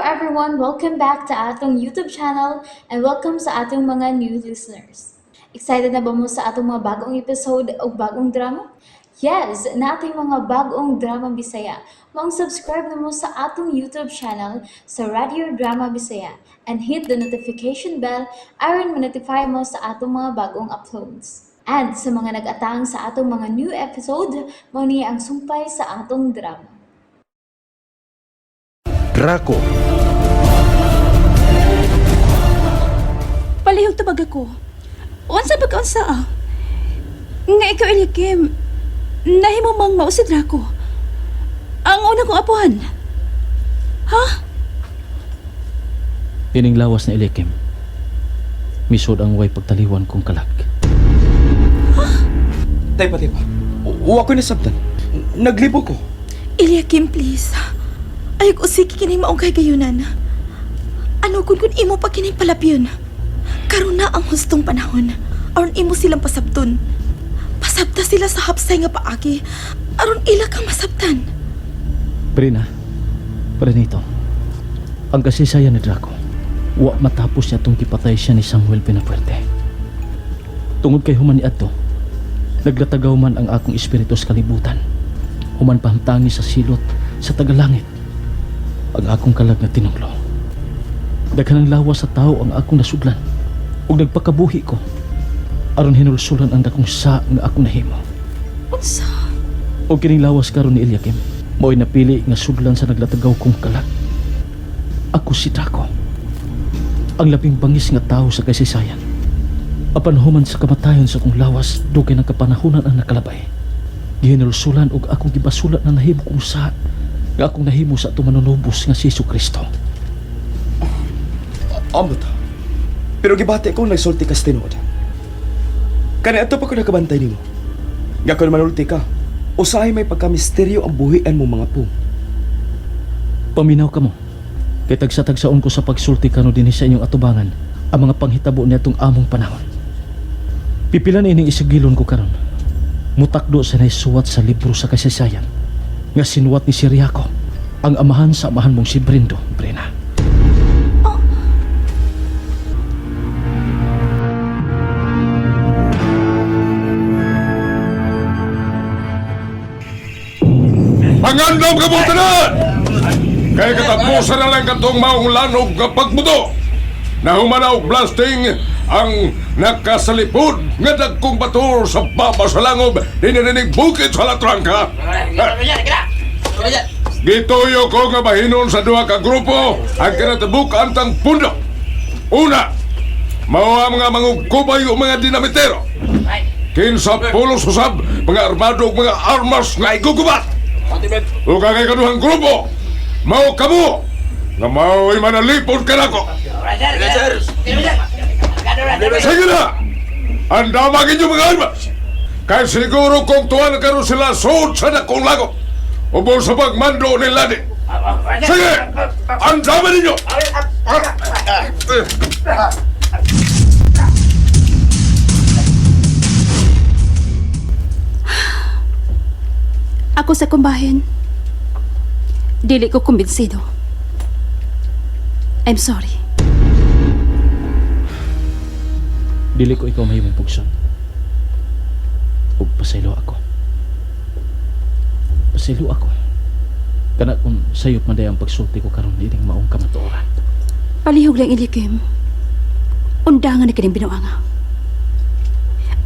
everyone, welcome back to atong YouTube channel and welcome sa atong mga new listeners. Excited na ba mo sa atong mga bagong episode o bagong drama? Yes, na ating mga bagong drama Bisaya. Subscribe na mo sa atong YouTube channel sa Radio Drama Bisaya and hit the notification bell aron ma-notify mo sa atong mga bagong uploads. And sa mga nag-atang sa atong mga new episode, mo niya ang sumpay sa atong drama. Draco. Palihog tabag ako. Unsa pagkaunsa nga ikaw ilikim. Nahimo mang mao si Draco. Ang una kong apuhan. Ha? Ining lawas na ilikim. Misod ang way pagtaliwan kong kalag. Taypa. Uwa ko nasabtan. Naglibo ko. Ilikim, please. Ayog usiki kining maong kay gayunan. Ano kun imo pa kining palapyon? Karon na ang hustong panahon. Aron imo silang pasabton. Pasabta sila sa hapsay nga paagi. Aron ila kang masabtan. Brina, Prenito, ang kasaysayan ni Draco, wa matapos niya itong kipatay siya ni Samuel Pinapuerte. Tungod kay human ni Adto, naglatagaw man ang akong espiritu sa kalibutan. Human pahamtangi sa silot, sa tagalangit, ang akong kalag na tinunglo. Daghanang lawas sa tao ang akong nasudlan, ug nagpakabuhi ko, aron hinulsulan ang dakong sa nga akong nahimo. Unsa? O kining lawas karon ni Eliakim, mo'y napili nga sudlan sa naglatagaw kong kalag. Ako si Draco, ang labing bangis nga tao sa kasaysayan. Apan human sa kamatayon sa kong lawas, dugay ng kapanahunan ang nakalabay. Gihinulsulan og akong gibasulat na nahimo kong sa nga akong nahimo sa tumanunubos nga si Jesucristo. Ambot. Pero gibati ko nagsulti ka sa tinuod. Kani ato pa ko nakabantay nimo. Nga kung manulti ka, usahay may pagka-misteryo ang buhian mo mga pong. Paminaw ka mo. Kay tagsa-tagsaon ko sa pagsulti kano din sa inyong atubangan ang mga panghitabo niya itong among panahon. Pipilan ining isigilon ko karon. Mutakdo sa naisuwat sa libro sa kasaysayan nga sinuwat ni Siriaco, ang amahan sa amahan mong si Brindo, Brina. Pangandam ka mo tanan! Kaya katapusan na lang katong maong lanog nga pagmuto na humanaw blasting ang nakasalipod nga dagkong batur sa baba sa langob dinirinig bukid sa latrangka. Gituyo ko nga mahinon sa duha ka grupo ang kinatabukan tang pundo. Una, mao ang mga mangugkubay o mga dinamitero. Kinsa pulos usab mga armado o mga armas nga igugubat. O kagay kaduhang grupo, mao kamo nga mao'y manalipod ka nako. Sige na! Andamagin yung mga armas! Kaya siguro kung tuwan karon sila suot sa dakong lago ubo sa pagmando nila din. Sige! Andaman ninyo! Ako sa kumbahin. Dili ko kumbinsido. I'm sorry. Dili ko ikaw mahimong pugson. Ug pasaylo ako. Pasaylo ako. Kana kung sayop man day ang pagsulti ko karon ining maong kamatuoran. Palihog lang ilikim. Undangan na kining binuanga.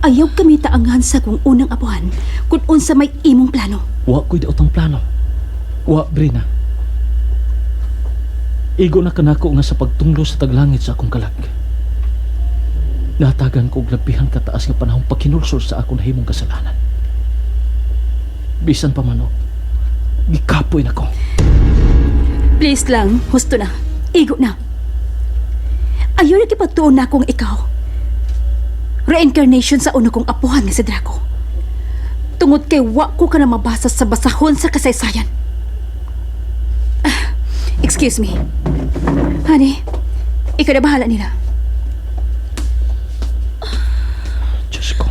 Ayaw kami taangan sa kung unang apuhan kung unsa may imong plano. Wa ko'y daotang plano. Wa, Brina. Igo na kanako nga sa pagtunglo sa taglangit sa akong kalag. Natagan ko og labihan kataas nga panahong pagkinulsol sa akong nahimong kasalanan. Bisan pa man og gikapoy na ko. Please lang, husto na. Igo na. Ayaw na kipagtuon na akong ikaw. Reincarnation sa una kong apuhan nga si Draco. Tungod kay wa ko ka na mabasa sa basahon sa kasaysayan. Excuse me. Honey, ikaw na bahala nila. Diyos ko.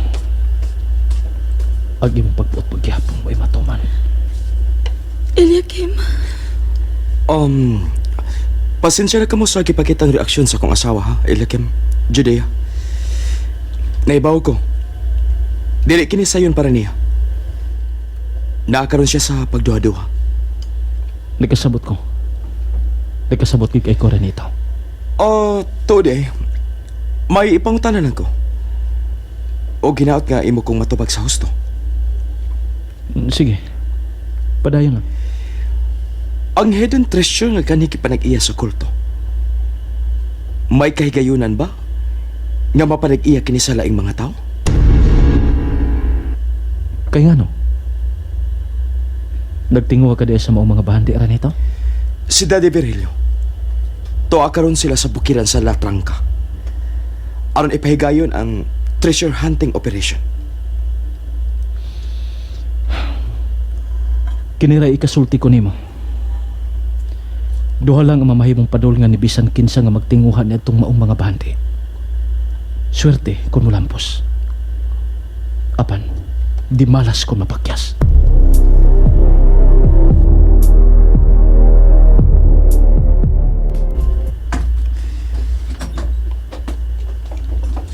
Agi mong pagbuot pagyapon mo'y matuman. Eliakim. Pasensya na ka mo sa gipakitang reaksyon sa akong asawa ha, Eliakim, Judea. Naibaw ko. Dili kini sayon para niya. Naakaroon siya sa pagduha-duha. Nagkasabot ko. Nagkasabot ko kay Coronito. Today, may ipangutanan ko. O ginaot nga imo kong matubag sa husto. Sige. Padayon lang. Ang hidden treasure nga kanhi kipanag-iya sa kulto. May kahigayunan ba nga mapanag-iya kini sa laing mga tao? Kaya nga no? Nagtinguha ka diya sa maong mga bahandi nito? Si Daddy Virilio. Toa karon sila sa bukiran sa La Tranca. Aron ipahigayon ang treasure hunting operation. Kiniray ikasulti ko nimo. Duha lang ang mamahimong padol nga ni bisan kinsa nga magtinguha ni atong maong mga bahandi. Swerte kung mulampos. Apan, di malas kung mapakyas.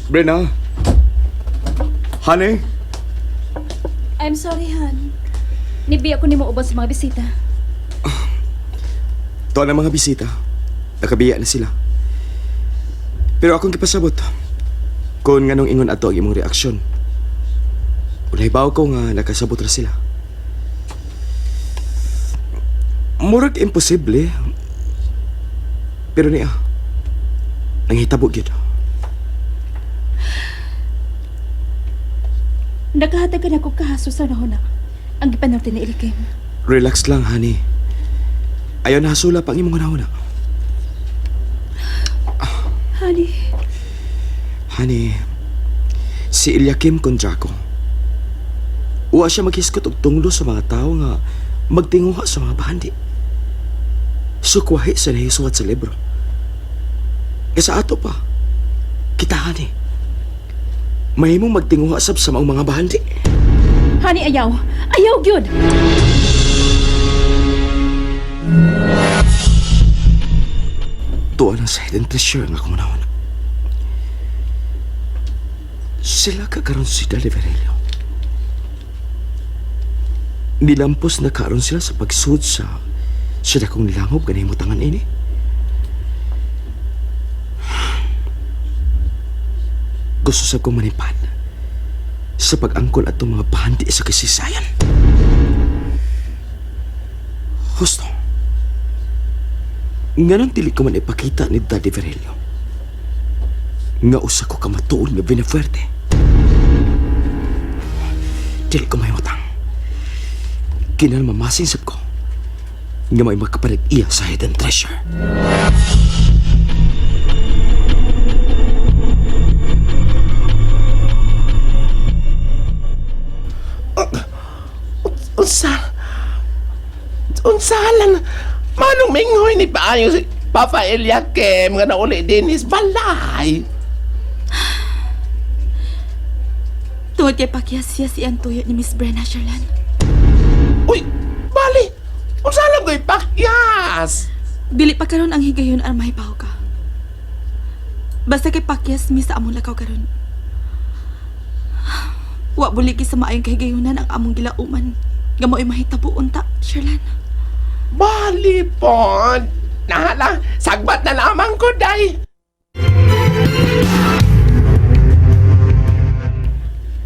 Brena. Honey. I'm sorry, Han. Nibi ako ni mo ubos sa mga bisita. Tuwa ng mga bisita. Nakabiya na sila. Pero akong kipasabot. Kung nganong ingon ato ang imong reaksyon. Ulay baw ko nga nakasabot na sila. Murag imposible. Pero niya, nanghitabo gyud. Nakahatag ka na ko kahaso sa nahuna. Ang gipanorte ni Eliakim. Relax lang, honey. Ayaw na hasula pang imong una. Honey, Honey, si Eliakim Kondrako. Uwa siya maghiskot og tunglo sa mga tao nga magtinguha sa mga bahandi. Sukwahi sa nahisuwat sa libro. E sa ato pa, kita, honey. Mahimong magtinguha sab sa mga bahandi. honey, ayaw. Ayaw, gyud. Tuwa lang sa hidden treasure nga kung nauna. Sila kakaroon si Daddy Virilio. Nilampos na karoon sila sa pagsuod sa sila kong nilangob ganay mo tangan ini. Gusto sa kong manipan sa pag-angkol at mga bahandi sa kasaysayan. Gusto. Nga nang dili ko man ipakita ni Daddy Virilio. Nga usa ko kamatuon nga binafuerte. Dili ko may matang. Kinal mamasinsap ko nga may makapalig iya sa hidden treasure. Unsalan manong mingoy ni paayo si Papa Eliakim nga nauli din is balay. Tungod kay pakyasya si ang tuyo ni Miss Brenna, Sherlan. Uy, bali. Unsalan ko'y pakyas? Dili pa karon ang higayon ang mahibaw ka. Basta kay pakyas mi sa among lakaw karon. Wa buliki sa maayong kahigayunan ang among gilauman. Nga mo'y mahitabo unta, Sherlan. Bali po. Nahala, sagbat na lamang ko, day.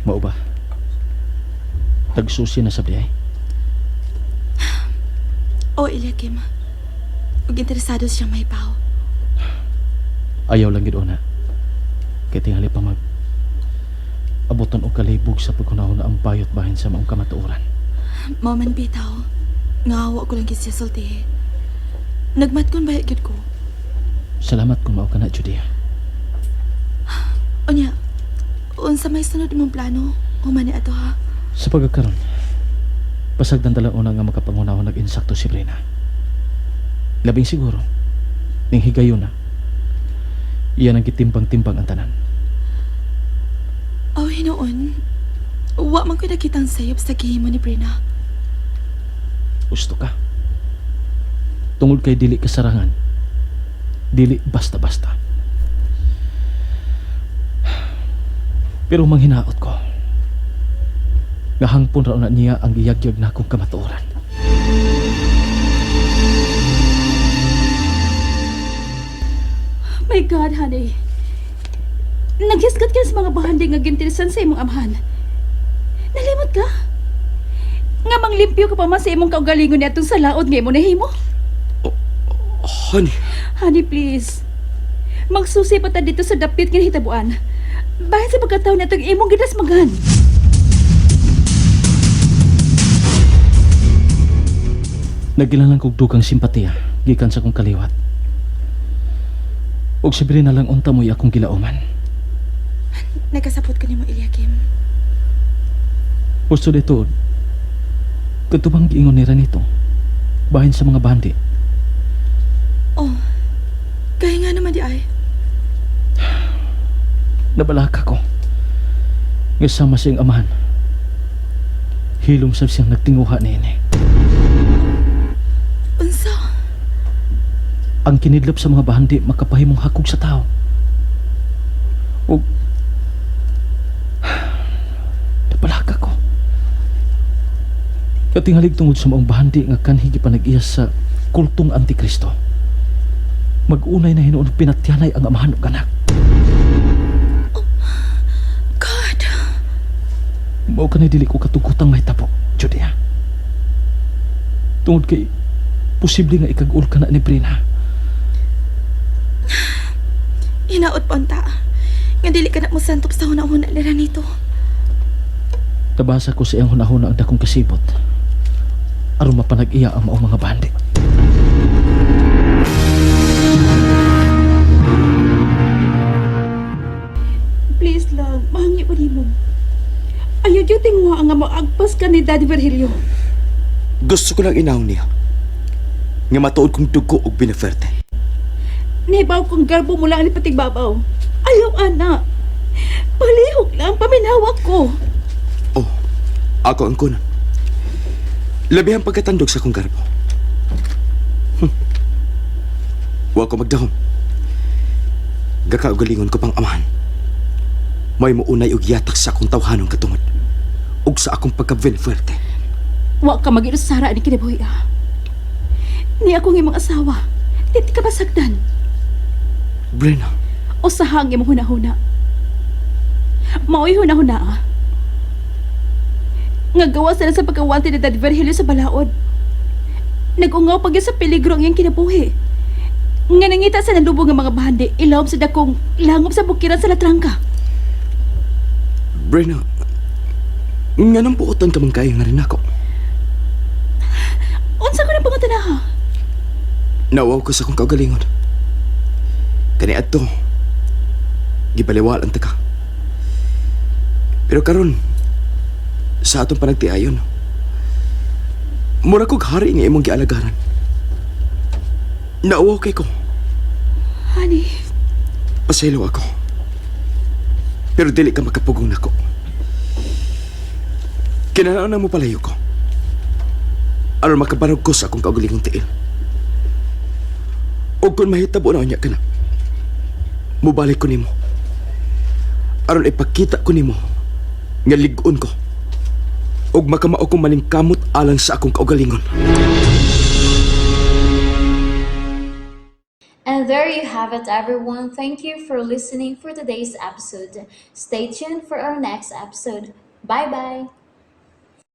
Mao ba? Tagsusi na sa biyay. O, Eliakim. Ug interesado siyang mahibaw. Ayaw lang gid una. Kay tingali pa mag abuton og kalibog sa pagkunahon ang bayot bahin sa maong kamatuoran. Mao man bitaw. Ngawa ko lang gid siya sulti. Nagmatkon bayat gid ko. Salamat kung mao ka na, Judia. Unya, unsa may sunod imong plano? Humani ato ha. Sa pagkakaroon, pasagdan dala una nga makapangunahon nag-insakto si Brina. Labing siguro, ning higayon na. Iyan ang kitimbang-timbang ang tanan. Oh, hinoon. Wa man ko nakitang sayop sa gihimo ni Brina. Gusto ka. Tungod kay dili kasarangan, dili basta-basta. Pero manghinaot ko, nga hangpon raw na niya ang giyagyag na akong kamatuoran. My God, honey. Naghisgat ka sa mga bahandi nga gintirisan sa imong amahan. Nalimot ka? Nga manglimpyo ka pa man sa imong kaugalingon niya sa laod nga imo nahimo? Honey, Honey, please. Magsusi pa ta dito sa dapit nga hitabuan. Bahin sa pagkataon na itong imong gidasmagan. Nagilalang kog dugang simpatiya gikan sa kong kaliwat. Og sibre na lang unta mo'y akong gilauman. Nagkasapot ka ni mo, Eliakim. Gusto dito, katubang giingon ni Ranito, bahin sa mga bandi. Oh, kaya nga naman di ay. Nabalaka ko. Nga sama siyang amahan. Hilom sab siyang nagtinguha niini. Unsa? Ang kinidlap sa mga bandi makapahimong hakog sa tao. O nabalaka ko. Katingalig tungod sa maong bandi nga kanhi gipanag-iyas sa kultong Antikristo. Mag-unay na hinuon pinatyanay ang amahan ug anak. God. Mao kanay dili ko katugutang mahitabo, Judia. Tungod kay posible nga ikag-ul ka na ni Brina. Hinaot pa unta. Nga dili ka na mo santop sa hunahuna nila nito. Nabasa ko sa iyang hunahuna ang dakong kasibot. Aron mapanag-iya ang maong mga bandi. Please lang, mahangi pa ni mo. Ayaw yung tingwa nga maagpas ka ni Daddy Virgilio. gusto ko lang inaw niya. Nga matuod kong dugo og bineferte. Nahibaw kong garbo mo lang ni patigbabaw. Ayaw, anak. Palihog lang, paminawak ko. Oh, ako ang kunan. Labi ang pagkatandog sa kong garbo. Wa ko magdahom. Gakaugalingon ko pang amahan. May muunay og yatak sa akong tawhanong katungod. Ug sa akong pagka-bineferte. Wa ka mag-inusara ni kinabuhi, ah. Ni akong imong asawa. Titi ka basagdan. Brena, O sahang imong hunahuna. Mao'y hunahuna, ah. Nga gawa sila sa pagkawanti ni Daddy Virgilio sa balaod. Nag-ungaw pag sa peligro ang iyang kinabuhi. Nga nangita sa nalubong ng mga bahandi, ilawom sa dakong langop sa bukiran sa latrangka. Brena, nga nang buotan ka man kayo nga rin ako. Unsa ko na pangatanaha? Nawaw ko sa kong kaugalingon. Kani adto, gibaliwalan ta ka. Pero karon, sa atong panagtiayon, mura kog hari nga imong gialagaran. Nauwaw kay ko, Honey, pasaylo ako. Pero dili ka makapugong nako. Kinahanglan na mo palayo ko. Aron makabarog ko sa akong kaugalingong tiil. O kung mahitabo na unya ka na, mubalik ko nimo. Aron ipakita ko nimo nga lig-on ko. Og makamao kong maningkamot alang sa akong kaugalingon. And there you have it, everyone. Thank you for listening for today's episode. Stay tuned for our next episode. Bye bye.